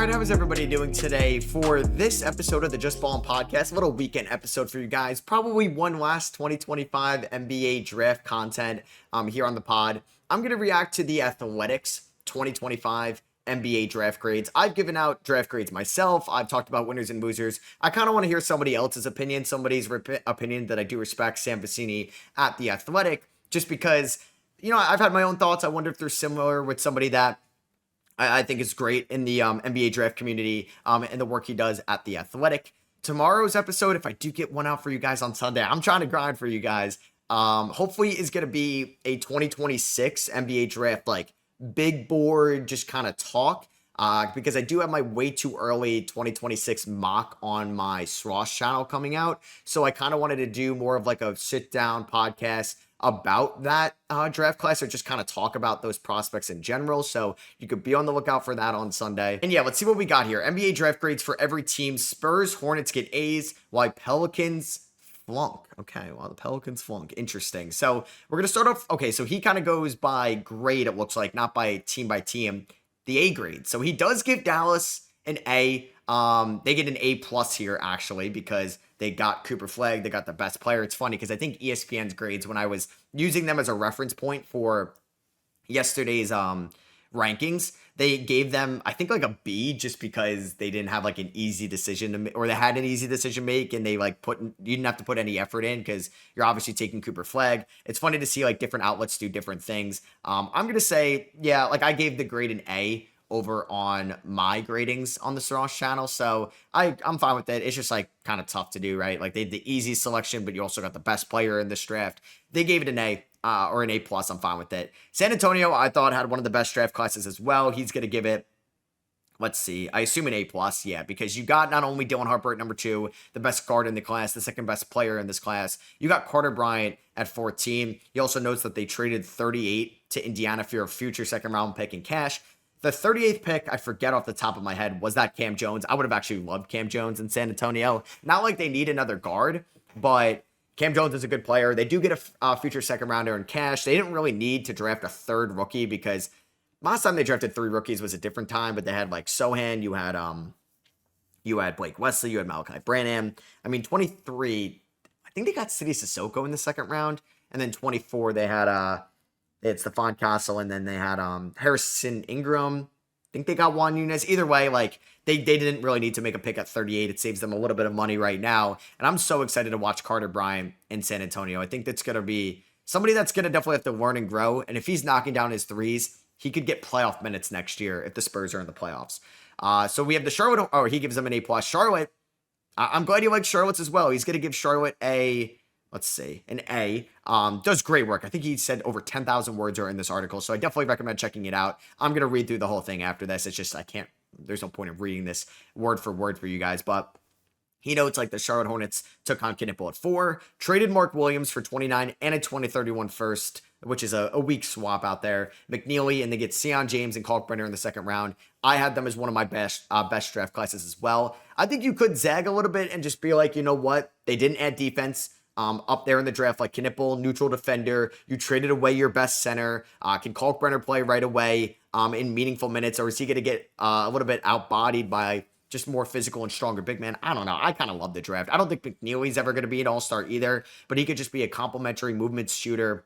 right, how is everybody doing today for this episode of the Just Ballin' Podcast? A little weekend episode for you guys. Probably one last 2025 NBA draft content here on the pod. I'm going to react to the Athletics 2025 NBA draft grades. I've given out draft grades myself. I've talked about winners and losers. I kind of want to hear somebody else's opinion, somebody's opinion that I do respect, Sam Vecini at The Athletic, just because, I've had my own thoughts. I wonder if they're similar with somebody that I think is great in the NBA draft community and the work he does at The Athletic. Tomorrow's episode, if I do get one out for you guys on Sunday, I'm trying to grind for you guys. Hopefully is going to be a 2026 NBA draft, like big board, just kind of talk. Because I do have my way too early 2026 mock on my Srosh channel coming out. So I kind of wanted to do more of like a sit down podcast about that draft class, or just kind of talk about those prospects in general. So you could be on the lookout for that on Sunday. And yeah, let's see what we got here. NBA draft grades for every team. Spurs, Hornets get A's, while Pelicans flunk. Okay, well, the Pelicans flunk. Interesting. So we're going to start off. Okay, so he kind of goes by grade, it looks like, not by team, the A grade. So he does give Dallas an A. They get an A plus here, actually, because they got Cooper Flag. They got the best player. It's funny because I think ESPN's grades, when I was using them as a reference point for yesterday's rankings, they gave them, I think, like a B, just because they didn't have like an easy decision to make, or they had an easy decision to make, and they like you didn't have to put any effort in because you're obviously taking Cooper Flag. It's funny to see like different outlets do different things. I'm gonna say, yeah, like I gave the grade an A over on my gradings on the Srosh channel. So I'm fine with it. It's just like kind of tough to do, right? Like they had the easy selection, but you also got the best player in this draft. They gave it an A or an A plus. I'm fine with it. San Antonio, I thought, had one of the best draft classes as well. He's going to give it, let's see, I assume an A plus. Yeah, because you got not only Dylan Harper at number 2, the best guard in the class, the second best player in this class. You got Carter Bryant at 14. He also notes that they traded 38 to Indiana for a future second round pick in cash. The 38th pick, I forget off the top of my head, was that Cam Jones. I would have actually loved Cam Jones in San Antonio. Not like they need another guard, but Cam Jones is a good player. They do get a future second rounder in cash. They didn't really need to draft a third rookie because last time they drafted 3 rookies was a different time, but they had like Sohan, you had Blake Wesley, you had Malachi Branham. I mean, 23, I think they got City Sissoko in the second round, and then 24 they had it's Stephon Castle, and then they had Harrison Ingram. I think they got Juan Nunez. Either way, like they didn't really need to make a pick at 38. It saves them a little bit of money right now. And I'm so excited to watch Carter Bryant in San Antonio. I think that's going to be somebody that's going to definitely have to learn and grow. And if he's knocking down his threes, he could get playoff minutes next year if the Spurs are in the playoffs. So we have the Charlotte, or he gives them an A+. Charlotte, I'm glad he likes Charlotte's as well. He's going to give Charlotte a, let's see, an A. Does great work. I think he said over 10,000 words are in this article, so I definitely recommend checking it out. I'm going to read through the whole thing after this. It's just, there's no point in reading this word for word for you guys, but he notes like the Charlotte Hornets took on Knipple at 4, traded Mark Williams for 29 and a 2031 first, which is a weak swap out there. McNeely, and they get Sion James and Kalkbrenner in the second round. I had them as one of my best draft classes as well. I think you could zag a little bit and just be like, you know what? They didn't add defense up there in the draft, like Knipple, neutral defender. You traded away your best center. Can Kalkbrenner play right away in meaningful minutes, or is he going to get a little bit outbodied by just more physical and stronger big man? I don't know. I kind of love the draft. I don't think McNeely's ever going to be an all-star either, but he could just be a complimentary movement shooter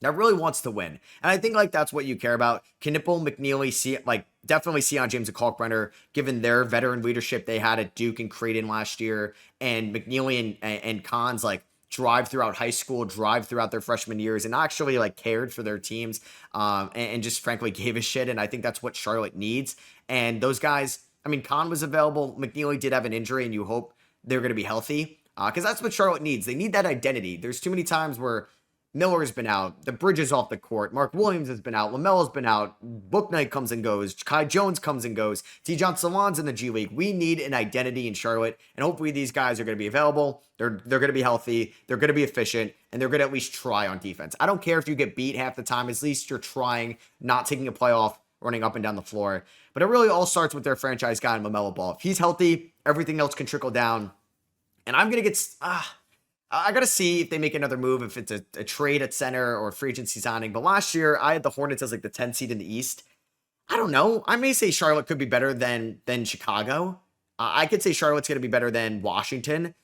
that really wants to win. And I think like that's what you care about. Knipple, McNeely, definitely Sion James and Kalkbrenner, given their veteran leadership they had at Duke and Creighton last year, and McNeely and Cons like drive throughout high school, drive throughout their freshman years, and actually like cared for their teams and just frankly gave a shit. And I think that's what Charlotte needs. And those guys, I mean, Con was available. McNeely did have an injury, and you hope they're going to be healthy because that's what Charlotte needs. They need that identity. There's too many times where Miller's been out, the Bridge is off the court, Mark Williams has been out, LaMelo's been out, Bouknight comes and goes, Kai Jones comes and goes, T-John Salon's in the G League. We need an identity in Charlotte, and hopefully these guys are going to be available. They're going to be healthy, they're going to be efficient, and they're going to at least try on defense. I don't care if you get beat half the time, at least you're trying, not taking a playoff, running up and down the floor. But it really all starts with their franchise guy in LaMelo Ball. If he's healthy, everything else can trickle down. And I'm going to get... I got to see if they make another move, if it's a trade at center or a free agency signing. But last year, I had the Hornets as like the 10th seed in the East. I don't know. I may say Charlotte could be better than Chicago. I could say Charlotte's going to be better than Washington.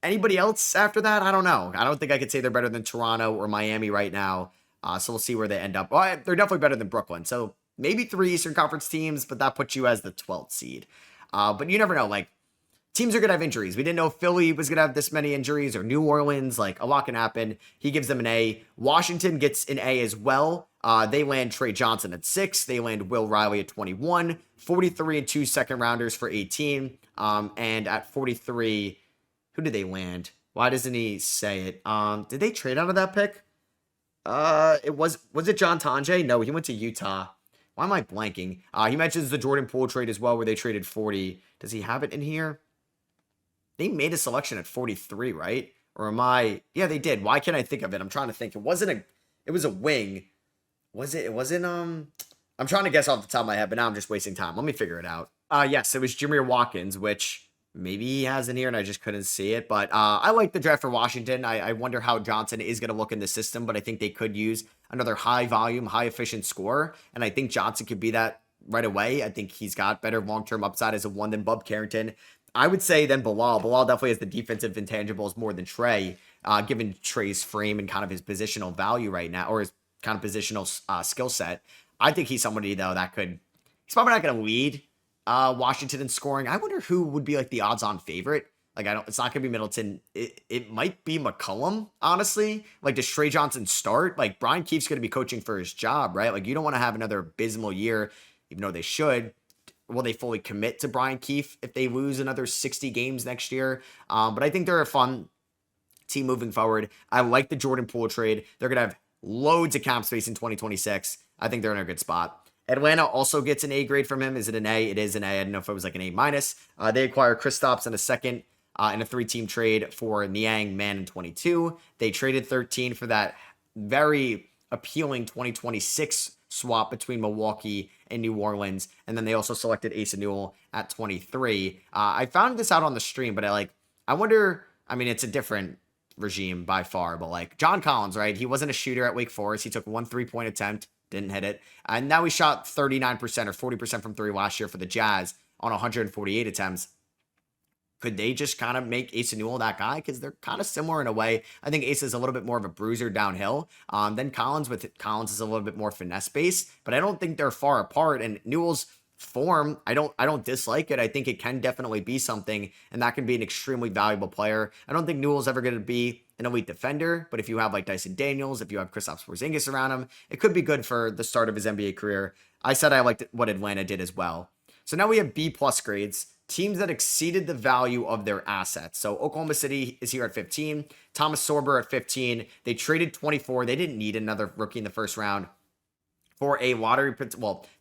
Anybody else after that? I don't know. I don't think I could say they're better than Toronto or Miami right now. So we'll see where they end up. Well, they're definitely better than Brooklyn. So maybe 3 Eastern Conference teams, but that puts you as the 12th seed. But you never know. Like, teams are going to have injuries. We didn't know Philly was going to have this many injuries, or New Orleans. Like, a lot can happen. He gives them an A. Washington gets an A as well. They land Trey Johnson at 6. They land Will Riley at 21. 43 and 2 second rounders for 18. And at 43, who did they land? Why doesn't he say it? Did they trade out of that pick? Was it John Tonje? No, he went to Utah. Why am I blanking? He mentions the Jordan Poole trade as well, where they traded 40. Does he have it in here? They made a selection at 43, right? Or am I? Yeah, they did. Why can't I think of it? I'm trying to think. It was a wing. Was it? It wasn't, I'm trying to guess off the top of my head, but now I'm just wasting time. Let me figure it out. Yes, it was Jameer Watkins, which maybe he has in here and I just couldn't see it. But I like the draft for Washington. I wonder how Johnson is going to look in the system, but I think they could use another high volume, high efficient scorer. And I think Johnson could be that right away. I think he's got better long-term upside as a one than Bub Carrington. I would say then Bilal. Bilal definitely has the defensive intangibles more than Trey, given Trey's frame and kind of his positional value right now, or his kind of positional skill set. I think he's somebody, though, that he's probably not going to lead Washington in scoring. I wonder who would be like the odds-on favorite. Like, it's not going to be Middleton. It might be McCollum, honestly. Like, does Trey Johnson start? Like, Brian Keefe's going to be coaching for his job, right? Like, you don't want to have another abysmal year, even though they should. Will they fully commit to Brian Keefe if they lose another 60 games next year? But I think they're a fun team moving forward. I like the Jordan Poole trade. They're going to have loads of cap space in 2026. I think they're in a good spot. Atlanta also gets an A grade from him. Is it an A? It is an A. I didn't know if it was like an A minus. They acquire Kristaps in a second in a 3-team trade for Niang, Man, and 22. They traded 13 for that very appealing 2026 swap between Milwaukee and New Orleans. And then they also selected Asa Newell at 23. I found this out on the stream, but I wonder, I mean, it's a different regime by far, but like John Collins, right? He wasn't a shooter at Wake Forest. He took 1 3-point attempt, didn't hit it. And now he shot 39% or 40% from 3 last year for the Jazz on 148 attempts. Could they just kind of make Asa Newell that guy? Because they're kind of similar in a way. I think Asa is a little bit more of a bruiser downhill than Collins. Collins is a little bit more finesse based, but I don't think they're far apart. And Newell's form, I don't dislike it. I think it can definitely be something, and that can be an extremely valuable player. I don't think Newell's ever going to be an elite defender, but if you have like Dyson Daniels, if you have Kristaps Porzingis around him, it could be good for the start of his NBA career. I said I liked what Atlanta did as well. So now we have B+ grades. Teams that exceeded the value of their assets. So Oklahoma City is here at 15. Thomas Sorber at 15. They traded 24. They didn't need another rookie in the first round for a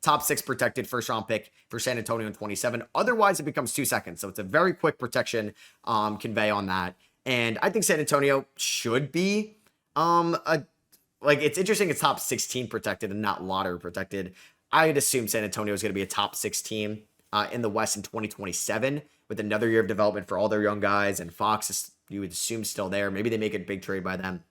top 6 protected first round pick for San Antonio in 27. Otherwise, it becomes 2 seconds. So it's a very quick protection convey on that. And I think San Antonio should be it's interesting it's top 16 protected and not lottery protected. I'd assume San Antonio is going to be a top 6 team in the West in 2027 with another year of development for all their young guys, and Fox is, you would assume, still there. Maybe they make a big trade by them.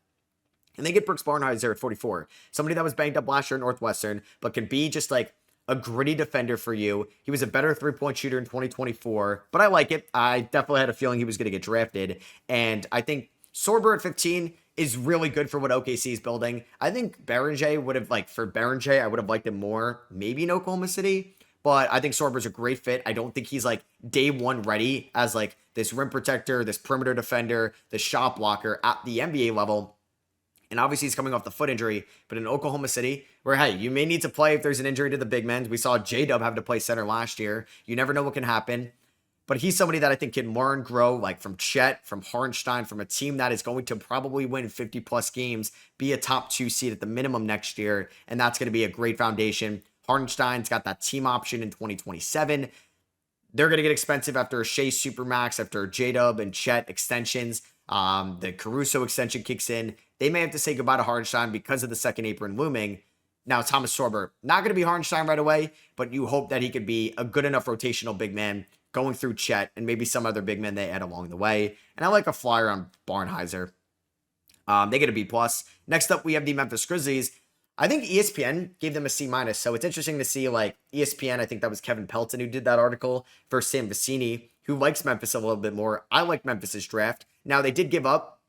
And they get Brooks Barnhizer at 44. Somebody that was banged up last year at Northwestern, but can be just like a gritty defender for you. He was a better 3-point shooter in 2024, but I like it. I definitely had a feeling he was going to get drafted. And I think Sorber at 15 is really good for what OKC is building. I think Berenger would have, I would have liked him more, maybe in Oklahoma City. But I think Sorber's a great fit. I don't think he's like day one ready as like this rim protector, this perimeter defender, the shot blocker at the NBA level. And obviously he's coming off the foot injury, but in Oklahoma City, where, hey, you may need to play if there's an injury to the big men. We saw J-Dub have to play center last year. You never know what can happen. But he's somebody that I think can learn, grow, like from Chet, from Hartenstein, from a team that is going to probably win 50-plus games, be a top 2 seed at the minimum next year. And that's going to be a great foundation. Hartenstein's got that team option in 2027. They're going to get expensive after Shea Supermax, after J-Dub and Chet extensions. The Caruso extension kicks in. They may have to say goodbye to Hartenstein because of the second apron looming. Now, Thomas Sorber, not going to be Hartenstein right away, but you hope that he could be a good enough rotational big man going through Chet and maybe some other big men they add along the way. And I like a flyer on Barnhizer. They get a B+. Next up, we have the Memphis Grizzlies. I think ESPN gave them a C minus. So it's interesting to see like ESPN. I think that was Kevin Pelton who did that article for Sam Vecini, who likes Memphis a little bit more. I like Memphis's draft. Now they did give up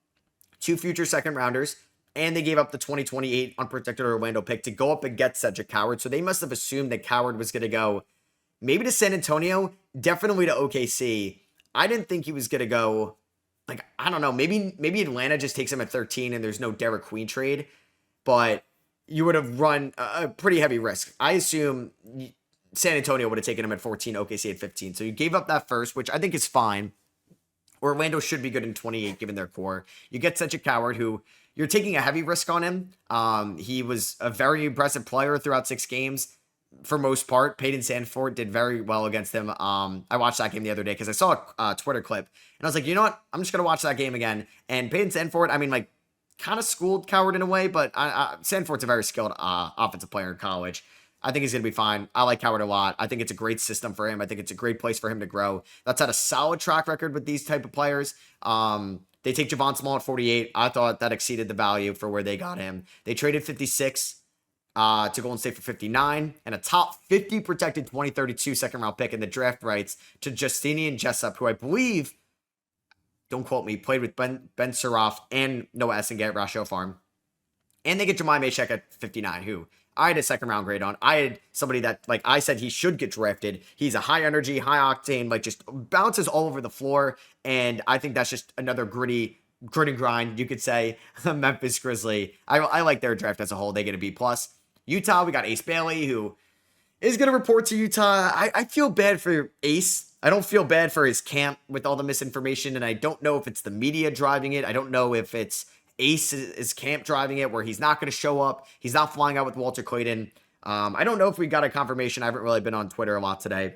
2 future second rounders, and they gave up the 2028 unprotected Orlando pick to go up and get Cedric Coward. So they must have assumed that Coward was going to go maybe to San Antonio, definitely to OKC. I didn't think he was going to go, like, I don't know, maybe Atlanta just takes him at 13 and there's no Derek Queen trade, but you would have run a pretty heavy risk. I assume San Antonio would have taken him at 14, OKC at 15. So you gave up that first, which I think is fine. Orlando should be good in 28 given their core. You get such a Coward who you're taking a heavy risk on him. He was a very impressive player throughout 6 games. For most part, Peyton Sandford did very well against him. I watched that game the other day because I saw a Twitter clip and I was like, you know what? I'm just going to watch that game again. And Peyton Sandford, I mean, like, kind of schooled Coward in a way, but Sandford's a very skilled offensive player in college. I think he's going to be fine. I like Coward a lot. I think it's a great system for him. I think it's a great place for him to grow. That's had a solid track record with these type of players. They take Javon Small at 48. I thought that exceeded the value for where they got him. They traded 56 to Golden State for 59 and a top 50 protected 2032 second round pick in the draft rights to Justinian Jessup, who I believe, don't quote me, played with Ben Suraf and Noah Essengate at Rasho Farm. And they get Jemai Mashek at 59, who I had a second round grade on. I had somebody that, like I said, he should get drafted. He's a high energy, high octane, like just bounces all over the floor. And I think that's just another grit and grind, you could say, Memphis Grizzly. I like their draft as a whole. They get a B+. Utah, we got Ace Bailey, who is going to report to Utah. I feel bad for Ace. I don't feel bad for his camp with all the misinformation. And I don't know if it's the media driving it. I don't know if it's Ace's camp driving it, where he's not going to show up. He's not flying out with Walter Clayton. I don't know if we got a confirmation. I haven't really been on Twitter a lot today.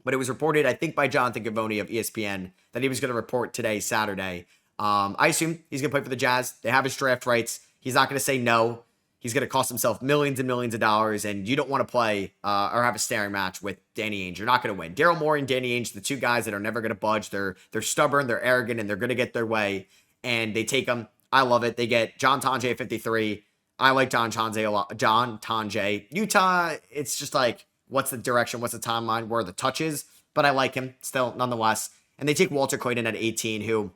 But it was reported, I think, by Jonathan Givony of ESPN that he was going to report today, Saturday. I assume he's going to play for the Jazz. They have his draft rights. He's not going to say no. He's going to cost himself millions and millions of dollars, and you don't want to play or have a staring match with Danny Ainge. You're not going to win. Daryl Morey and Danny Ainge, the two guys that are never going to budge. They're stubborn, they're arrogant, and they're going to get their way. And they take him. I love it. They get John Tonje at 53. I like John Tonje a lot. John Tonje. Utah, it's just like, what's the direction? What's the timeline? Where are the touches? But I like him still, nonetheless. And they take Walter Clayton at 18, who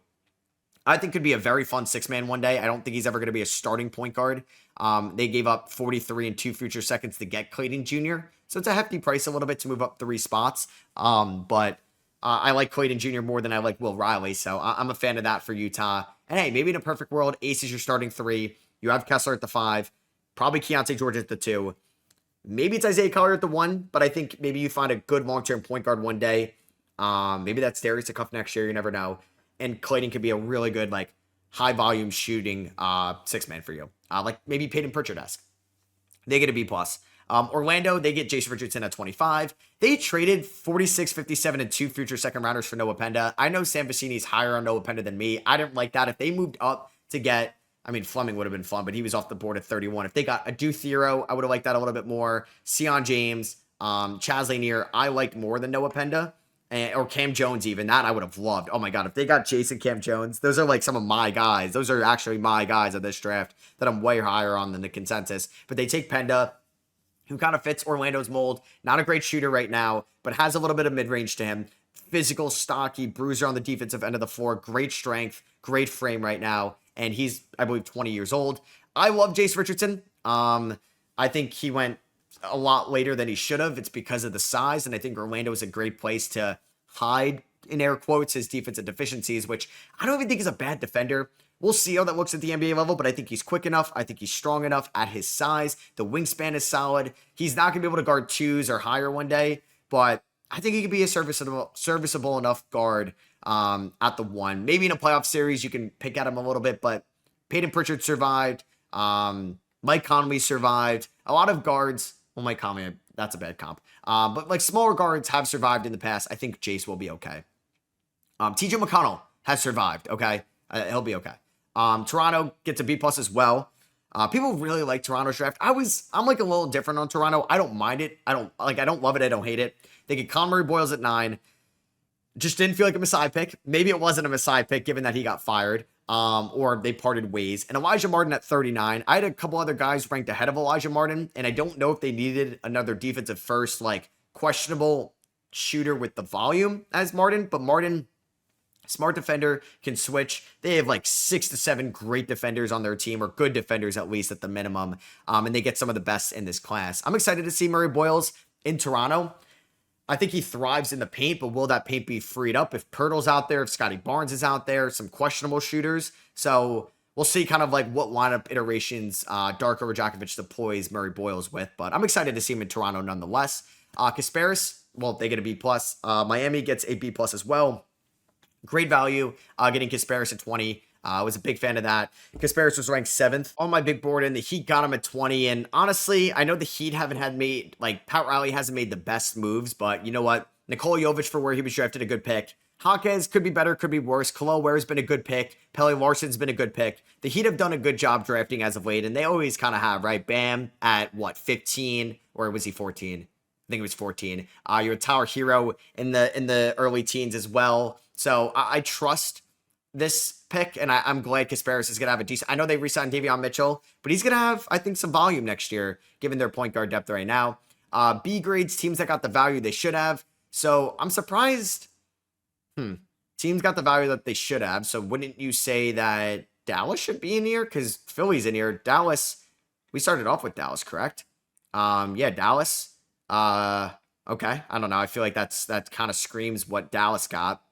I think could be a very fun 6-man one day. I don't think he's ever going to be a starting point guard. They gave up 43 and 2 future seconds to get Clayton Jr. So it's a hefty price a little bit to move up 3 spots. But I like Clayton Jr. more than I like Will Riley. So I'm a fan of that for Utah. And hey, maybe in a perfect world, Ace is your starting 3. You have Kessler at the 5. Probably Keontae George at the 2. Maybe it's Isaiah Collier at the 1. But I think maybe you find a good long-term point guard one day. Maybe that's Darius DeCuff next year. You never know. And Clayton could be a really good, like, high-volume shooting 6-man for you. Like maybe Peyton Pritchard-esque. They get a B+. Orlando, they get Jason Richardson at 25. They traded 46, 57, and 2 future second rounders for Noah Penda. I know Sam Vecini's higher on Noah Penda than me. I didn't like that. If they moved up to get, I mean, Fleming would have been fun, but he was off the board at 31. If they got a Adu Thero, I would have liked that a little bit more. Sion James, Chaz Lanier, I liked more than Noah Penda. Or Cam Jones even. That I would have loved. Oh my God, if they got Jason Cam Jones, those are like some of my guys. Those are actually my guys of this draft that I'm way higher on than the consensus. But they take Penda, who kind of fits Orlando's mold. Not a great shooter right now, but has a little bit of mid-range to him. Physical, stocky, bruiser on the defensive end of the floor. Great strength, great frame right now. And he's, I believe, 20 years old. I love Jace Richardson. I think he went a lot later than he should have. It's because of the size, and I think Orlando is a great place to hide, in air quotes, his defensive deficiencies, which I don't even think is a bad defender. We'll see how that looks at the NBA level, but I think he's quick enough. I think he's strong enough at his size. The wingspan is solid. He's not going to be able to guard 2s or higher one day, but I think he could be a serviceable enough guard at the 1. Maybe in a playoff series, you can pick at him a little bit, but Peyton Pritchard survived. Mike Conley survived. A lot of guards. Well, Mike Conley, that's a bad comp. But like smaller guards have survived in the past. I think Jace will be okay. TJ McConnell has survived. Okay. He'll be okay. Toronto gets a B+ as well. People really like Toronto's draft. I'm like a little different on Toronto. I don't mind it. I don't love it. I don't hate it. They get Conmurray Boyles at 9. Just didn't feel like a Masai pick. Maybe it wasn't a Masai pick given that he got fired. or they parted ways. And Elijah Martin at 39. I had a couple other guys ranked ahead of Elijah Martin, and I don't know if they needed another defensive first, like questionable shooter with the volume as Martin, but Martin, smart defender, can switch. They have like 6 to 7 great defenders on their team, or good defenders at least at the minimum. And they get some of the best in this class. I'm excited to see Murray Boyles in Toronto. I think he thrives in the paint, but will that paint be freed up if Pirtle's out there, if Scotty Barnes is out there, some questionable shooters? So we'll see kind of like what lineup iterations Darko Rajakovic deploys Murray Boyles with, but I'm excited to see him in Toronto nonetheless. Kasparis, well, they get a B+. Miami gets a B+ as well. Great value getting Kasparis at 20. I was a big fan of that. Kasparis was ranked 7th on my big board, and the Heat got him at 20. And honestly, I know the Heat Pat Riley hasn't made the best moves, but you know what? Nikola Jovic, for where he was drafted, a good pick. Jaquez could be better, could be worse. Khalil Ware's been a good pick. Pele Larson's been a good pick. The Heat have done a good job drafting as of late, and they always kind of have, right? Bam at 15? Or was he 14? I think it was 14. You're a Tower Hero in the early teens as well. So I trust this pick, and I'm glad Kasparis is going to have a decent... I know they re-signed Davion Mitchell, but he's going to have, I think, some volume next year, given their point guard depth right now. B grades, teams that got the value they should have. So I'm surprised. Teams got the value that they should have. So wouldn't you say that Dallas should be in here? Because Philly's in here. Dallas, we started off with Dallas, correct? Yeah, Dallas. Okay, I don't know. I feel like that kind of screams what Dallas got.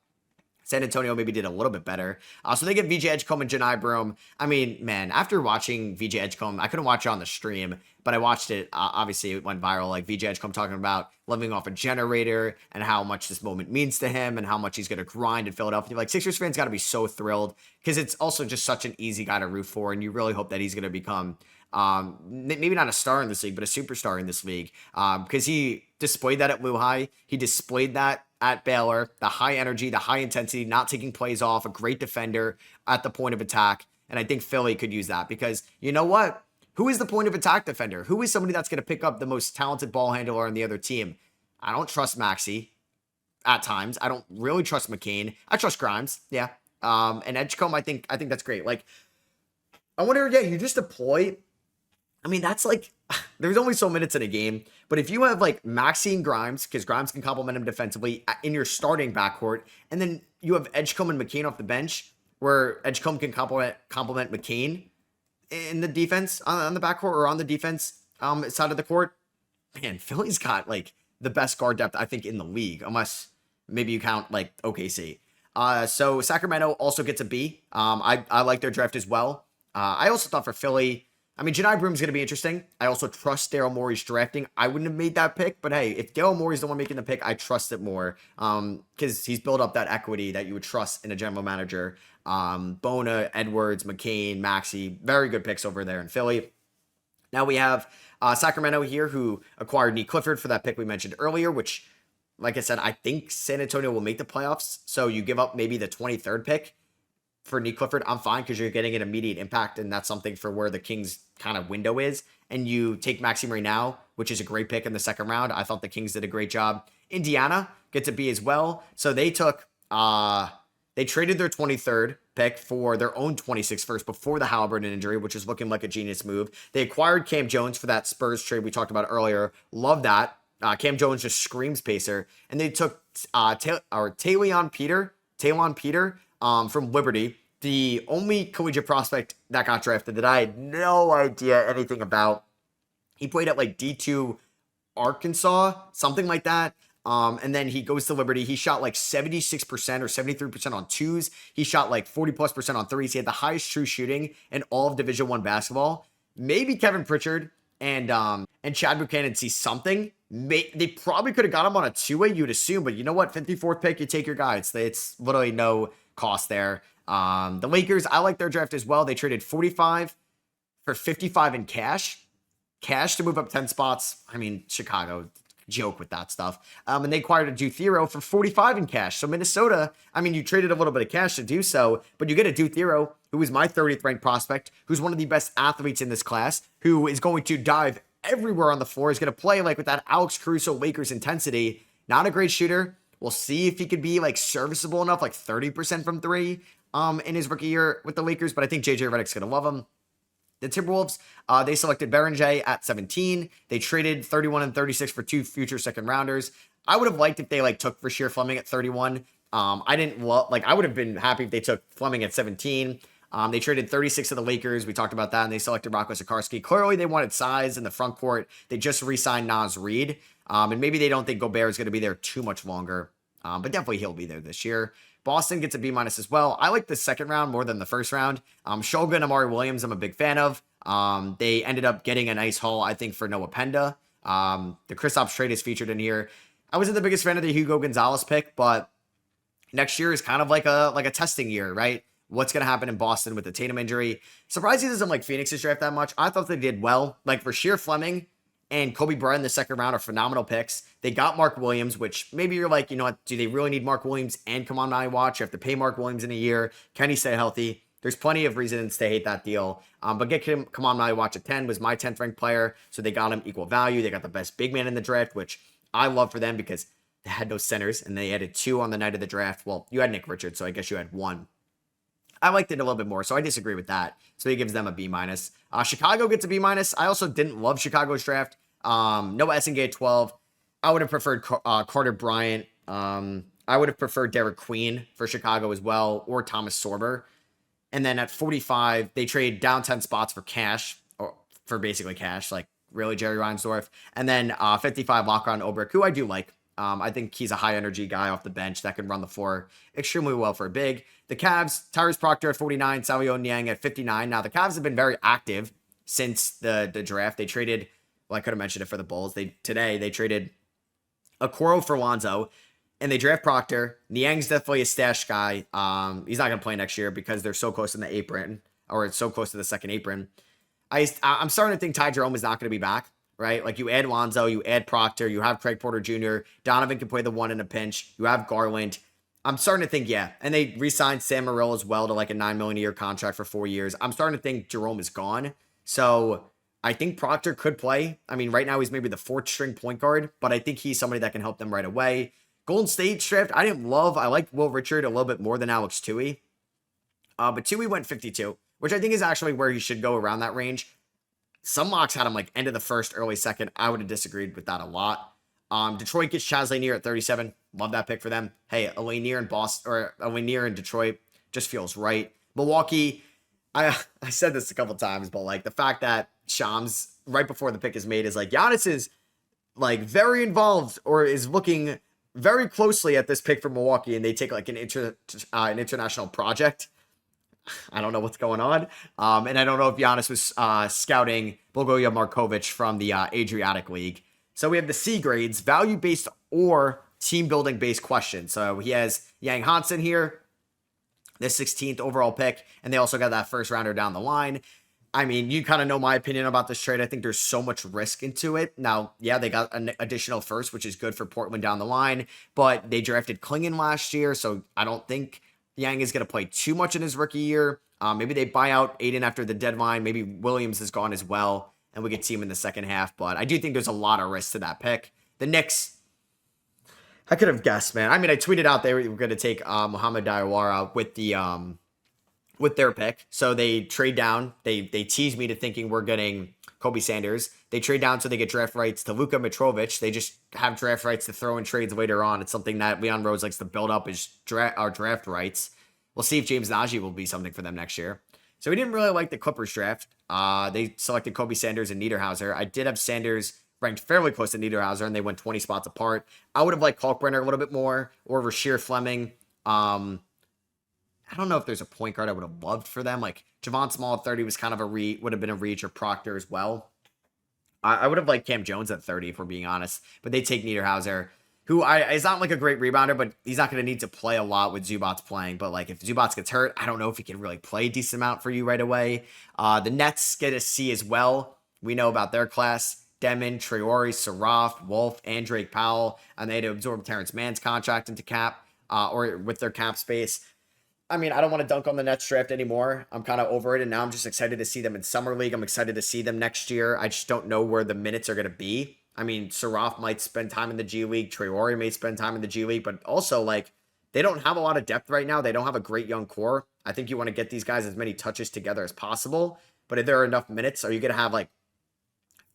San Antonio maybe did a little bit better. So they get VJ Edgecombe and Janai Broome. I mean, man, after watching VJ Edgecombe, I couldn't watch it on the stream, but I watched it. Obviously, it went viral. Like VJ Edgecombe talking about living off a generator and how much this moment means to him and how much he's going to grind in Philadelphia. Like, Sixers fans got to be so thrilled because it's also just such an easy guy to root for, and you really hope that he's going to become maybe not a star in this league, but a superstar in this league, because he displayed that at Lou High. He displayed that at Baylor, the high energy, the high intensity, not taking plays off, a great defender at the point of attack. And I think Philly could use that because you know what? Who is the point of attack defender? Who is somebody that's going to pick up the most talented ball handler on the other team? I don't trust Maxey at times. I don't really trust McCain. I trust Grimes. Yeah. And Edgecombe, I think that's great. Like, I wonder, yeah, you just deploy. I mean, that's like, there's only so minutes in a game, but if you have like Maxey and Grimes, because Grimes can complement him defensively in your starting backcourt, and then you have Edgecombe and McCain off the bench, where Edgecombe can complement McCain in the defense on the backcourt or on the defense side of the court, man, Philly's got like the best guard depth, I think, in the league, unless maybe you count like OKC. So Sacramento also gets a B. I like their draft as well. I also thought for Philly, I mean, Janai Broome's going to be interesting. I also trust Daryl Morey's drafting. I wouldn't have made that pick, but hey, if Daryl Morey's the one making the pick, I trust it more because he's built up that equity that you would trust in a general manager. Bona, Edwards, McCain, Maxey, very good picks over there in Philly. Now we have Sacramento here, who acquired Nee Clifford for that pick we mentioned earlier, which, like I said, I think San Antonio will make the playoffs. So you give up maybe the 23rd pick for Nee Clifford, I'm fine because you're getting an immediate impact, and that's something for where the Kings' kind of window is. And you take Maxey Murray now, which is a great pick in the second round. I thought the Kings did a great job. Indiana gets a B as well. So they took, they traded their 23rd pick for their own 26th first before the Halliburton injury, which is looking like a genius move. They acquired Cam Jones for that Spurs trade we talked about earlier. Love that. Cam Jones just screams pacer. And they took Talon Peter from Liberty, the only collegiate prospect that got drafted that I had no idea anything about. He played at like D2 Arkansas, something like that. And then he goes to Liberty. He shot like 76% or 73% on twos. He shot like 40+% on threes. He had the highest true shooting in all of Division I basketball. Maybe Kevin Pritchard and Chad Buchanan see something. They probably could have got him on a two-way, you'd assume, but you know what? 54th pick, you take your guy. It's literally no cost there. The Lakers, I like their draft as well. They traded 45 for 55 in cash to move up 10 spots. I mean, Chicago joke with that stuff. And they acquired a Duthero for 45 in cash. So Minnesota, I mean, you traded a little bit of cash to do so, but you get a Duthero, who is my 30th ranked prospect, who's one of the best athletes in this class, who is going to dive everywhere on the floor, is going to play like with that Alex Caruso Lakers intensity. Not a great shooter. We'll see if he could be like serviceable enough, like 30% from three. in his rookie year with the Lakers, but I think JJ Redick's going to love him. The Timberwolves, they selected Berenjay at 17. They traded 31 and 36 for 2 future second rounders. I would have liked if they took Rasheer Fleming at 31. I didn't love, I would have been happy if they took Fleming at 17. They traded 36 to the Lakers. We talked about that, and they selected Rocco Sikorsky. Clearly, they wanted size in the front court. They just re-signed Naz Reid, and maybe they don't think Gobert is going to be there too much longer, but definitely he'll be there this year. Boston gets a B- as well. I like the second round more than the first round. Shogun, Amari Williams, I'm a big fan of. They ended up getting a nice haul, I think, for Noah Penda. The Kristaps trade is featured in here. I wasn't the biggest fan of the Hugo Gonzalez pick, but next year is kind of like a testing year, right? What's going to happen in Boston with the Tatum injury? Surprised he doesn't like Phoenix's draft that much. I thought they did well. Like Rasheer Fleming and Kobe Bryant in the second round are phenomenal picks. They got Mark Williams, which maybe you're like, you know what, do they really need Mark Williams and come on my watch? You have to pay Mark Williams in a year. Can he stay healthy? There's plenty of reasons to hate that deal. But get him, come on my watch at 10 was my 10th ranked player. So they got him equal value. They got the best big man in the draft, which I love for them because they had no centers and they added 2 on the night of the draft. Well, you had Nick Richards, so I guess you had 1. I liked it a little bit more, so I disagree with that. So he gives them a B-. Chicago gets a B-. I also didn't love Chicago's draft. Noah Essengate at 12. I would have preferred Carter Bryant. I would have preferred Derek Queen for Chicago as well, or Thomas Sorber. And then at 45, they trade down 10 spots for cash, or for basically cash, like really Jerry Reinsdorf. And then 55, Lockron Obrick, who I do like. I think he's a high-energy guy off the bench that can run the floor extremely well for a big. The Cavs, Tyrese Proctor at 49, Savio Niang at 59. Now, the Cavs have been very active since the draft. They traded, well, I could have mentioned it for the Bulls. Today, they traded Okoro for Lonzo, and they draft Proctor. Niang's definitely a stash guy. He's not going to play next year because they're so close in the apron, or it's so close to the second apron. I'm starting to think Ty Jerome is not going to be back. Right? Like you add Lonzo, you add Proctor, you have Craig Porter Jr., Donovan can play the 1 in a pinch, you have Garland. I'm starting to think, yeah. And they re-signed Sam Morril as well to like a $9 million a year contract for 4 years. I'm starting to think Jerome is gone. So I think Proctor could play. I mean, right now he's maybe the 4th string point guard, but I think he's somebody that can help them right away. Golden State's draft, I like Will Richard a little bit more than Alex Tui. But Tui went 52, which I think is actually where he should go around that range. Some mocks had him like end of the 1st, early 2nd. I would have disagreed with that a lot. Detroit gets Chaz Lanier at 37. Love that pick for them. Hey, a Lanier in Boston, or a Lanier in Detroit just feels right. Milwaukee, I said this a couple times, but like the fact that Shams right before the pick is made is like Giannis is like very involved or is looking very closely at this pick for Milwaukee, and they take like an international project. I don't know what's going on. And I don't know if Giannis was scouting Bogoja Markovic from the Adriatic League. So we have the C grades, value-based or team-building-based questions. So he has Yang Hansen here, the 16th overall pick, and they also got that first rounder down the line. I mean, you kind of know my opinion about this trade. I think there's so much risk into it. Now, yeah, they got an additional first, which is good for Portland down the line, but they drafted Klingon last year, so I don't think Yang is going to play too much in his rookie year. Maybe they buy out Aiden after the deadline. Maybe Williams is gone as well, and we get to see him in the second half. But I do think there's a lot of risk to that pick. The Knicks, I could have guessed, man. I mean, I tweeted out they were going to take Muhammad Diawara with their pick. So they trade down. They tease me to thinking we're getting Kobe Sanders. They trade down so they get draft rights to Luka Mitrovic. They just have draft rights to throw in trades later on. It's something that Leon Rose likes to build up as our draft rights. We'll see if James Najee will be something for them next year. So we didn't really like the Clippers draft. They selected Kobe Sanders and Niederhauser. I did have Sanders ranked fairly close to Niederhauser, and they went 20 spots apart. I would have liked Kalkbrenner a little bit more, or Rasheer Fleming. I don't know if there's a point guard I would have loved for them. Like Javon Small at 30 was kind of would have been a reach, or Proctor as well. I would have liked Cam Jones at 30, if we're being honest. But they take Niederhauser, who is not like a great rebounder, but he's not going to need to play a lot with Zubats playing. But like if Zubats gets hurt, I don't know if he can really play a decent amount for you right away. The Nets get a C as well. We know about their class. Demon, Traore, Saraf, Wolf, and Drake Powell. And they had to absorb Terrence Mann's contract into cap, or with their cap space. I mean, I don't want to dunk on the Nets draft anymore. I'm kind of over it, and now I'm just excited to see them in Summer League. I'm excited to see them next year. I just don't know where the minutes are going to be. I mean, Saraf might spend time in the G League. Traore may spend time in the G League, but also, like, They don't have a lot of depth right now. They don't have a great young core. I think you want to get these guys as many touches together as possible. But if there are enough minutes, are you going to have like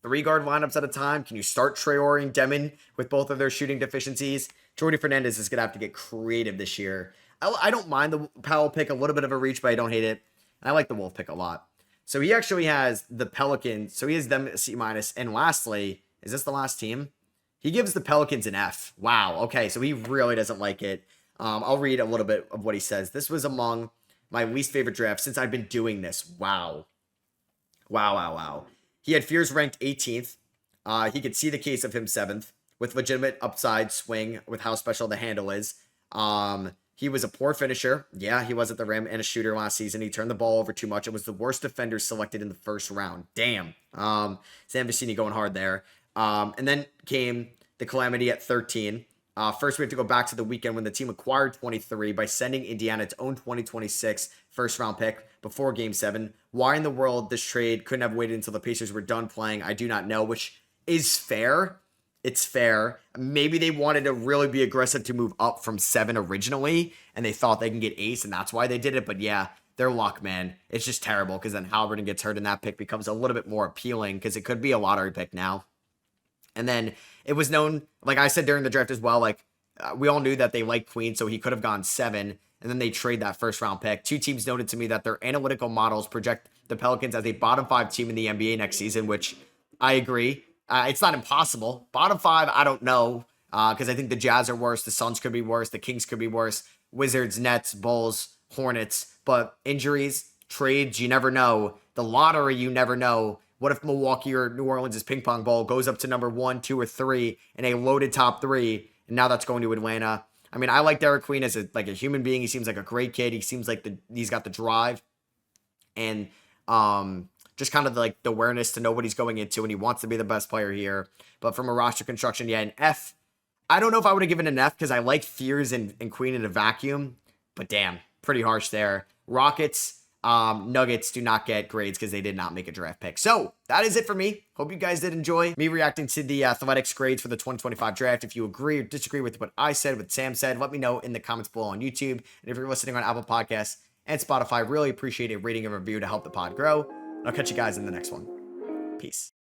3-guard lineups at a time? Can you start Traore and Demon with both of their shooting deficiencies? Jordy Fernandez is going to have to get creative this year. I don't mind the Powell pick, a little bit of a reach, but I don't hate it. I like the Wolf pick a lot. So he actually has the Pelicans. So he has them C-. And lastly, is this the last team? He gives the Pelicans an F. Wow. Okay. So he really doesn't like it. I'll read a little bit of what he says. This was among my least favorite drafts since I've been doing this. Wow. Wow. He had Fears ranked 18th. He could see the case of him 7th with legitimate upside swing with how special the handle is. He was a poor finisher. Yeah, he was at the rim and a shooter last season. He turned the ball over too much. It was the worst defender selected in the first round. Damn. Sam Vecini going hard there. And then came the calamity at 13. First, we have to go back to the weekend when the team acquired 23 by sending Indiana its own 2026 first-round pick before Game 7. Why in the world this trade couldn't have waited until the Pacers were done playing, I do not know, which is fair. It's fair. Maybe they wanted to really be aggressive to move up from 7 originally, and they thought they can get ace, and that's why they did it. But yeah, their luck, man. It's just terrible because then Halliburton gets hurt, and that pick becomes a little bit more appealing because it could be a lottery pick now. And then it was known, like I said during the draft as well, like we all knew that they liked Queen, so he could have gone 7, and then they trade that first-round pick. Two teams noted to me that their analytical models project the Pelicans as a bottom 5 team in the NBA next season, which I agree. It's not impossible. Bottom 5, I don't know, because I think the Jazz are worse. The Suns could be worse. The Kings could be worse. Wizards, Nets, Bulls, Hornets. But injuries, trades, you never know. The lottery, you never know. What if Milwaukee or New Orleans' ping pong ball goes up to number 1, 2, or 3 in a loaded top 3, and now that's going to Atlanta? I mean, I like Derek Queen as a human being. He seems like a great kid. He seems like he's got the drive and just kind of like the awareness to know what he's going into, and he wants to be the best player here. But from a roster construction, yeah, an F. I don't know if I would have given an F because I like Fears and Queen in a vacuum, but damn, pretty harsh there. Rockets, Nuggets do not get grades because they did not make a draft pick. So that is it for me. Hope you guys did enjoy me reacting to the Athletics grades for the 2025 draft. If you agree or disagree with what I said, what Sam said, let me know in the comments below on YouTube. And if you're listening on Apple Podcasts and Spotify, really appreciate a rating and review to help the pod grow. I'll catch you guys in the next one. Peace.